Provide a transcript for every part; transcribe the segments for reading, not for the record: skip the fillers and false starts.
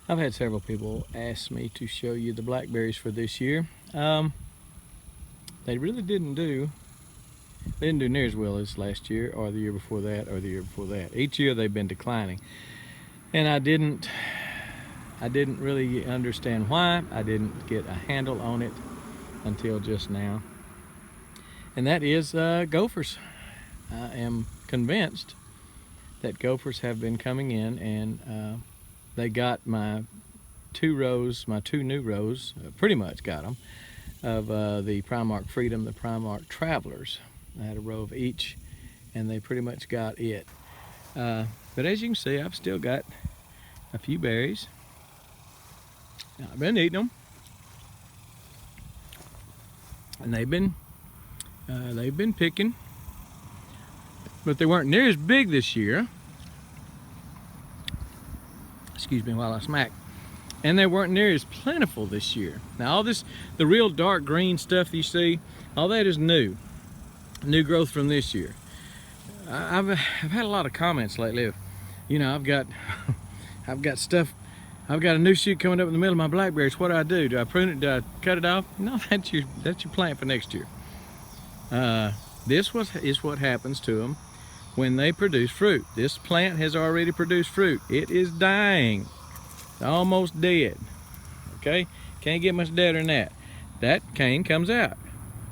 I've had several people ask me to show you the blackberries for this year. They really didn't do near as well as last year or the year before that or the year before that. Each year they've been declining. And I didn't really understand why. I didn't get a handle on it until just now. And that is gophers. I am convinced that gophers have been coming in, and they got my two new rows, pretty much got them, of the Primark Freedom, the Primark Travelers. I had a row of each, and they pretty much got it. But as you can see, I've still got a few berries. Now, I've been eating them, and they've been picking, but they weren't near as big this year. Excuse me while I smack. And they weren't near as plentiful this year. Now all this, the real dark green stuff you see, all that is new growth from this year. I've had a lot of comments lately. You know, I've got stuff. I've got a new shoot coming up in the middle of my blackberries. What do I do? Do I prune it? Do I cut it off? No, that's your plant for next year. This is what happens to them when they produce fruit. This plant has already produced fruit. It is dying, almost dead. Okay, can't get much deader than that. That cane comes out.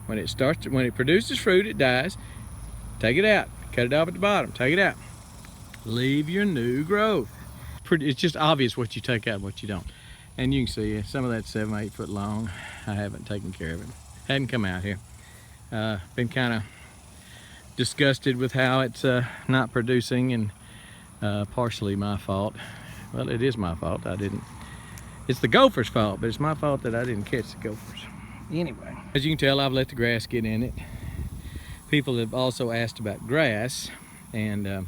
When it produces fruit, it dies. Take it out, cut it off at the bottom, take it out. Leave your new growth. It's just obvious what you take out and what you don't. And you can see some of that's 7 or 8 foot long. I haven't taken care of it. Hadn't come out here. Been kind of disgusted with how it's not producing, and partially my fault. Well, it is my fault. It's the gophers' fault, but it's my fault that I didn't catch the gophers. Anyway, as you can tell, I've let the grass get in it. People have also asked about grass, and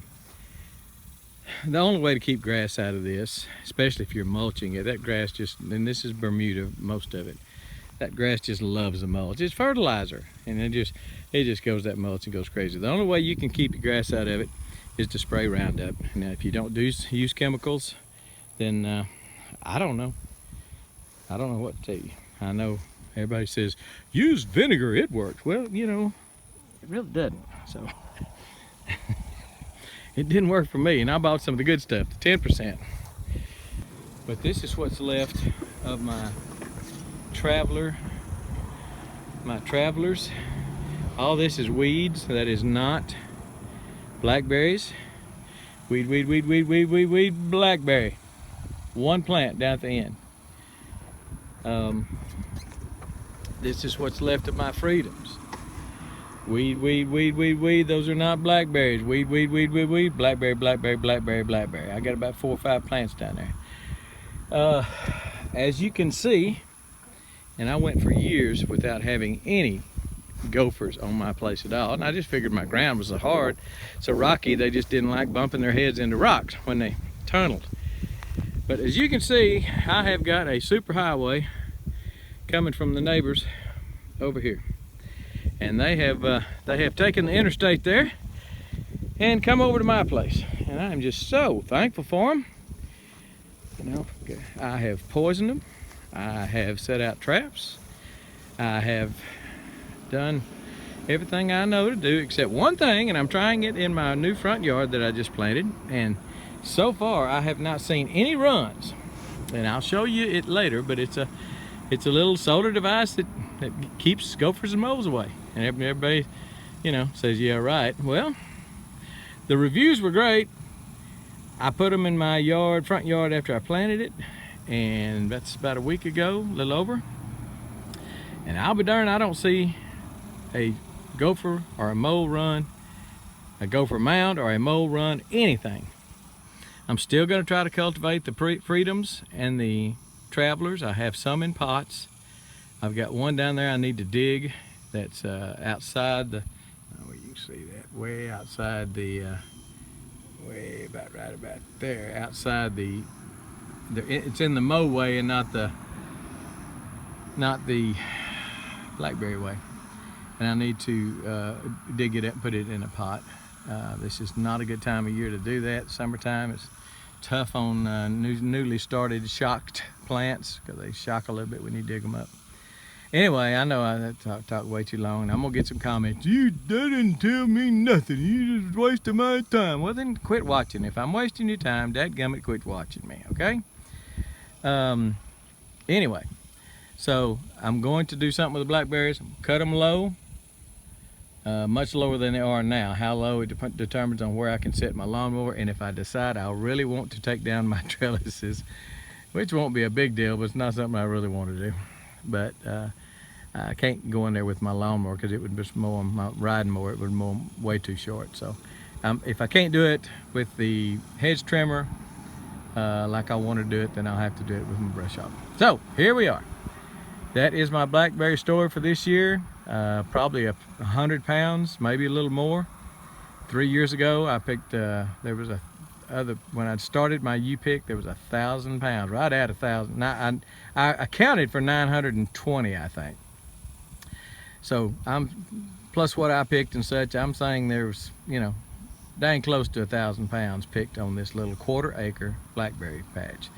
the only way to keep grass out of this, especially if you're mulching it, that grass just, and this is Bermuda, most of it, that grass just loves the mulch. It's fertilizer, and it just goes that mulch and goes crazy. The only way you can keep the grass out of it is to spray Roundup. Now, if you don't use chemicals, then I don't know what to tell you. I know everybody says use vinegar, it works. Well, you know, it really doesn't. So it didn't work for me, and I bought some of the good stuff, the 10%. But this is what's left of my travelers. All this is weeds. That is not blackberries. Weed, blackberry. One plant down at the end. This is what's left of my freedoms. Weed. Those are not blackberries. Weed. Blackberry. I got about 4 or 5 plants down there. As you can see, and I went for years without having any gophers on my place at all, and I just figured my ground was so rocky, they just didn't like bumping their heads into rocks when they tunneled. But as you can see, I have got a super highway coming from the neighbors over here, and they have taken the interstate there and come over to my place, and I'm just so thankful for them. You know, I have poisoned them, I have set out traps, I have done everything I know to do except one thing, and I'm trying it in my new front yard that I just planted, and so far I have not seen any runs. And I'll show you it later, but it's a little solar device that keeps gophers and moles away. And everybody, you know, says, yeah, right. Well, the reviews were great. I put them in my front yard after I planted it, and that's about a week ago, a little over. And I'll be darned, I don't see a gopher or a mole run, a gopher mound or a mole run, anything. I'm still going to try to cultivate the freedoms and the travelers. I have some in pots. I've got one down there I need to dig that's outside the, you can see that, way outside the, way about right about there, outside the it's in the mow way and not the blackberry way. And I need to dig it up and put it in a pot. This is not a good time of year to do that. Summertime is tough on newly started shocked plants because they shock a little bit when you dig them up. Anyway, I know I talked way too long, and I'm gonna get some comments. That didn't tell me nothing. You just wasted my time. Well, then quit watching. If I'm wasting your time, dadgummit, quit watching me, okay? Anyway, so I'm going to do something with the blackberries. Cut them low, much lower than they are now. How low it determines on where I can set my lawnmower, and if I decide I really want to take down my trellises, which won't be a big deal, but it's not something I really want to do. But I can't go in there with my lawnmower because it would just mow my riding mower. It would mow way too short. So if I can't do it with the hedge trimmer like I want to do it, then I'll have to do it with my brush off. So here we are. That is my blackberry story for this year. Probably 100 pounds, maybe a little more. 3 years ago, I picked. There was when I started my U-pick, there was 1,000 pounds, right at 1,000. Now I counted for 920, I think. So plus what I picked and such, I'm saying there's, you know, dang close to 1,000 pounds picked on this little 1/4 acre blackberry patch.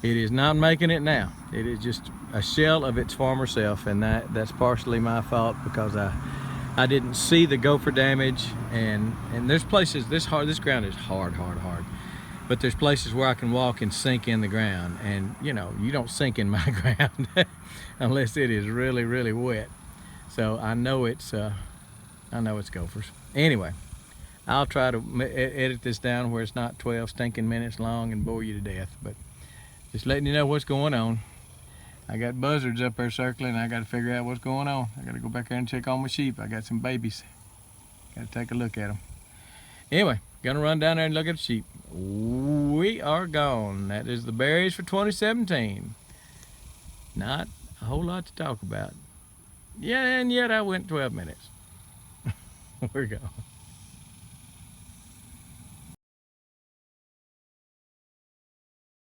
It is not making it now. It is just a shell of its former self, and that's partially my fault because I didn't see the gopher damage, and there's places, this ground is hard, but there's places where I can walk and sink in the ground, and you know, you don't sink in my ground unless it is really, really wet. So I know it's gophers. Anyway, I'll try to edit this down where it's not 12 stinking minutes long and bore you to death, but just letting you know what's going on. I got buzzards up there circling, and I got to figure out what's going on. I got to go back there and check on my sheep. I got some babies. Got to take a look at them. Anyway, gonna run down there and look at the sheep. We are gone. That is the berries for 2017. Not a whole lot to talk about. Yeah, and yet I went 12 minutes. We're gone.